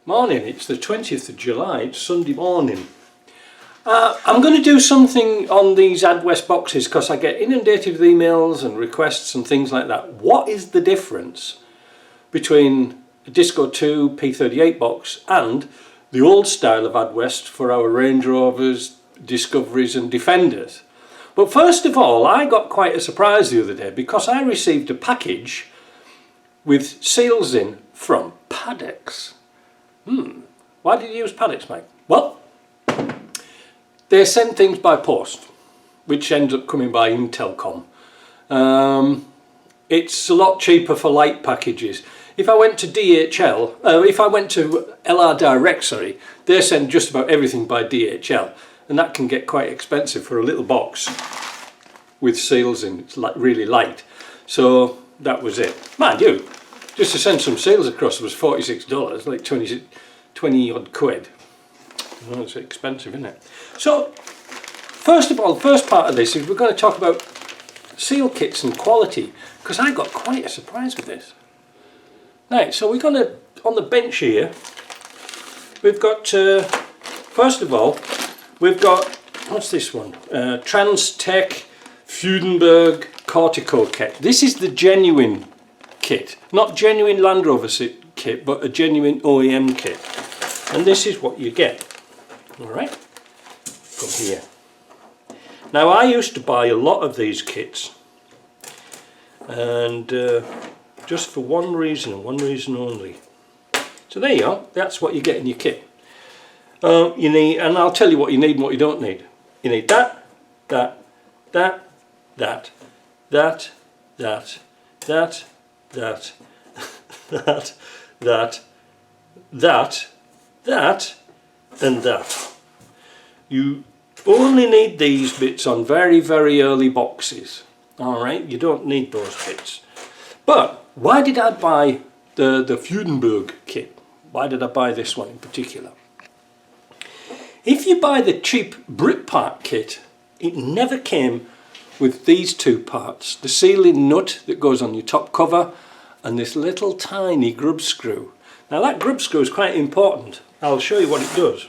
Morning, it's the 20th of July, it's Sunday morning. I'm going to do something on these Adwest boxes because I get inundated with emails and requests and things like that. What is the difference between a Disco 2 P38 box and the old style of Adwest for our Range Rovers, Discoveries and Defenders? But first of all, I got quite a surprise the other day because I received a package with seals in from Paddocks. Why did you use Paddocks, Mike? Well, they send things by post, which ends up coming by Intelcom. It's a lot cheaper for light packages. If I went to DHL, if I went to LR Direct, sorry, they send just about everything by DHL, and that can get quite expensive for a little box with seals in. It's really light, so that was it. Mind you, just to send some seals across was $46, like 20 odd quid. Well, it's expensive, isn't it? So, first of all, the first part of this is we're going to talk about seal kits and quality, because I got quite a surprise with this. Right, so we're going to, on the bench here, we've got, first of all, we've got, what's this one? Trans-Tech Freudenberg Cortico kit. This is the genuine kit, not genuine Land Rover kit, but a genuine OEM kit. And this is what you get. Alright, from here. Now I used to buy a lot of these kits, and just for one reason and one reason only. So there you are, that's what you get in your kit. You need, and I'll tell you what you need and what you don't need. You need that, that, that, that, that, that, that, that, that, that, that, and that. You only need these bits on very, very early boxes. Alright, you don't need those bits. But why did I buy the Freudenberg kit? Why did I buy this one in particular? If you buy the cheap Britpart kit, it never came with these two parts. The sealing nut that goes on your top cover and this little tiny grub screw. Now that grub screw is quite important. I'll show you what it does.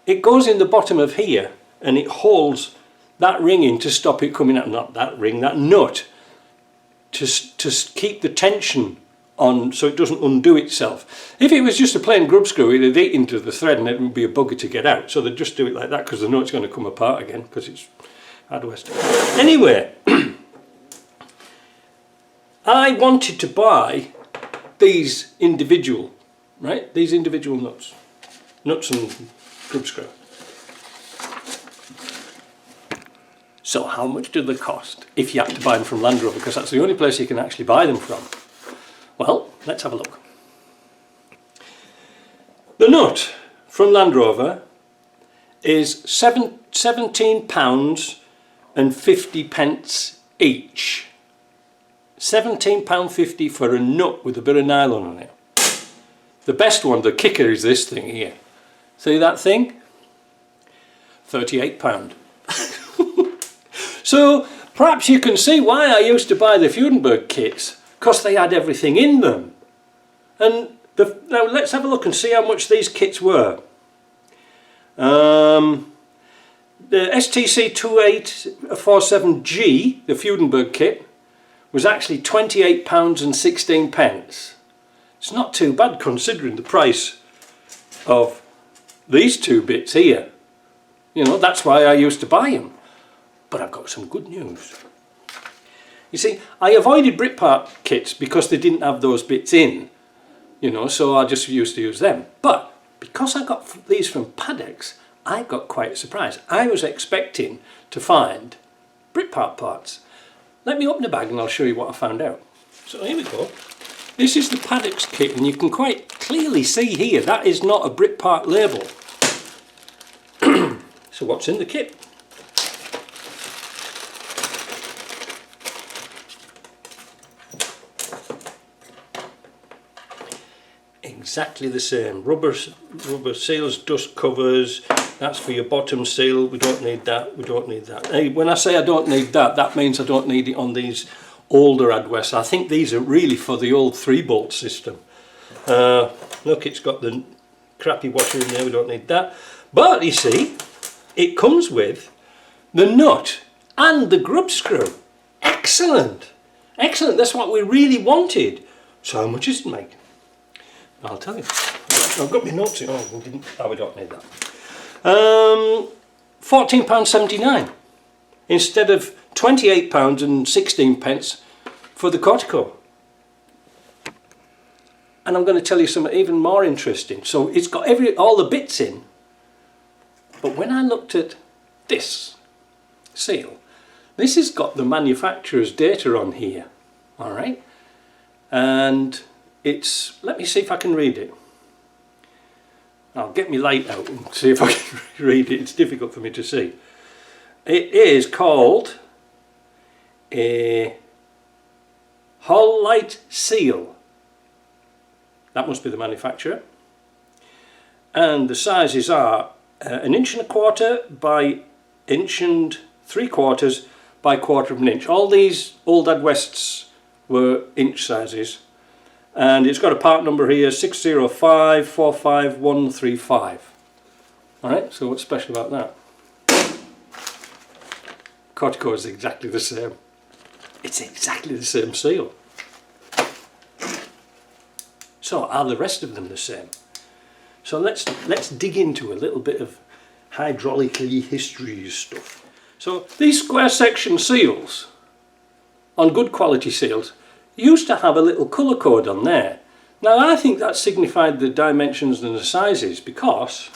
It goes in the bottom of here and it holds that ring in to stop it coming out, not that ring, that nut, to keep the tension on so it doesn't undo itself. If it was just a plain grub screw, it'd eat into the thread and it would be a bugger to get out. So they'd just do it like that because the nut's going to come apart again because it's Adwest. Anyway, I wanted to buy these individual, right? These individual nuts and grub screw. So how much do they cost if you have to buy them from Land Rover, because that's the only place you can actually buy them from? Well, let's have a look. The nut from Land Rover is £17.50 each. £17.50 for a nut with a bit of nylon on it. The best one, the kicker, is this thing here. See that thing? £38. So perhaps you can see why I used to buy the Freudenberg kits, because they had everything in them. And now let's have a look and see how much these kits were. The STC 2847G, the Freudenberg kit, was actually £28.16. It's not too bad considering the price of these two bits here. You know, that's why I used to buy them. But I've got some good news. You see, I avoided Britpart kits because they didn't have those bits in, you know, so I just used to use them. But because I got these from Paddocks, I got quite a surprise. I was expecting to find Britpart parts. Let me open the bag and I'll show you what I found out. So here we go. This is the Paddocks kit, and you can quite clearly see here that is not a Britpart label. So what's in the kit? Exactly the same. Rubber seals, dust covers. That's for your bottom seal. We don't need that. We don't need that. Hey, when I say I don't need that, that means I don't need it on these older Adwest. I think these are really for the old 3-bolt system. Look, it's got the crappy washer in there, we don't need that. But you see, it comes with the nut and the grub screw. Excellent! Excellent, that's what we really wanted. So how much is it, Mike? I'll tell you. I've got my notes in. Oh, we don't need that. £14.79 instead of £28 and 16 pence for the Cortico. And I'm going to tell you something even more interesting. So it's got all the bits in, but when I looked at this seal, this has got the manufacturer's data on here, all right? And it's, let me see if I can read it. I'll get my light out and see if I can read it. It's difficult for me to see. It is called a Hull Light Seal. That must be the manufacturer. And the sizes are 1 1/4 inch by 1 3/4 by 1/4 inch. All these old Adwests were inch sizes. And it's got a part number here, 60545135. Alright, so what's special about that? Cortico is exactly the same. It's exactly the same seal. So are the rest of them the same? So let's dig into a little bit of hydraulically history stuff. So these square section seals, on good quality seals, used to have a little colour code on there. Now I think that signified the dimensions and the sizes, because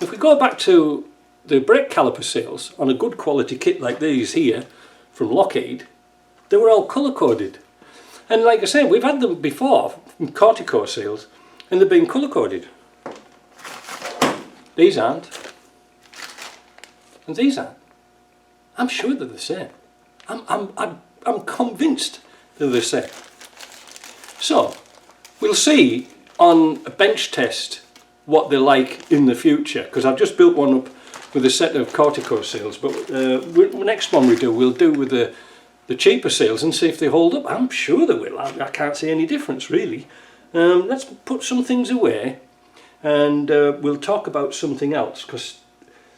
if we go back to the brake caliper seals on a good quality kit like these here from Lockheed, they were all colour coded. And like I say, we've had them before from Cortico seals and they've been colour coded. These aren't. And these aren't. I'm sure they're the same. I'm convinced they're the same. So we'll see on a bench test what they're like in the future, because I've just built one up with a set of Cortico seals, but the next one we'll do with the cheaper seals and see if they hold up. I'm sure they will. I can't see any difference really. Let's put some things away and we'll talk about something else, because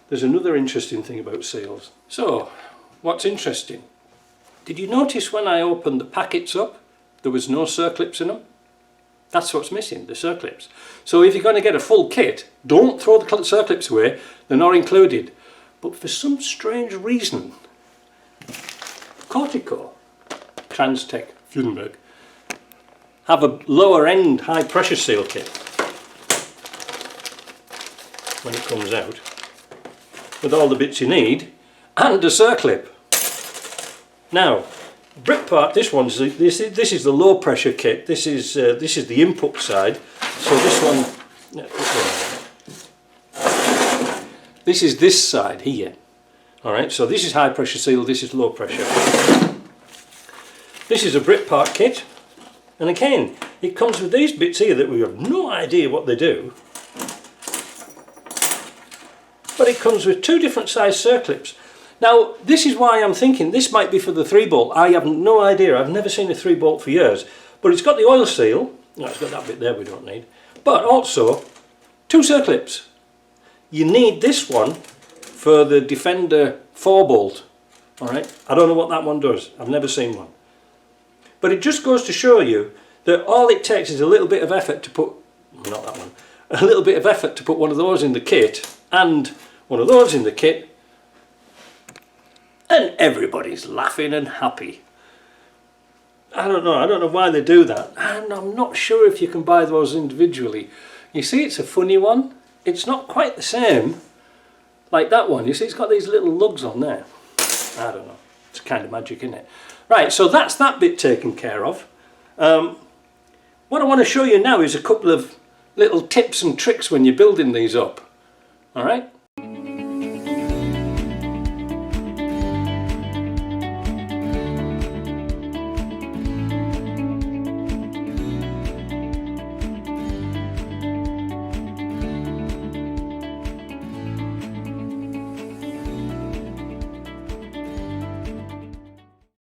there's another interesting thing about seals. So what's interesting? Did you notice when I opened the packets up there was no Circlips in them? That's what's missing, the Circlips. So if you're going to get a full kit, don't throw the Circlips away, they're not included. But for some strange reason, Cortico, Transtech, Fudenberg, have a lower end high pressure seal kit when it comes out, with all the bits you need, and a Circlip. Now, Britpart, this is the low pressure kit. This is the input side. So this one, this is this side here. All right. So this is high pressure seal. This is low pressure. This is a Britpart kit, and again, it comes with these bits here that we have no idea what they do. But it comes with two different size Circlips. Now, this is why I'm thinking this might be for the 3-bolt. I have no idea. I've never seen a 3-bolt for years. But it's got the oil seal. No, it's got that bit there we don't need. But also, two Circlips. You need this one for the Defender 4-bolt. Alright? I don't know what that one does. I've never seen one. But it just goes to show you that all it takes is a little bit of effort to put... Not that one. A little bit of effort to put one of those in the kit and one of those in the kit, and everybody's laughing and happy. I don't know why they do that, and I'm not sure if you can buy those individually. You see, it's a funny one. It's not quite the same like that one. You see, it's got these little lugs on there. I don't know. It's kind of magic, isn't it? Right, so that's that bit taken care of. What I want to show you now is a couple of little tips and tricks when you're building these up. Alright?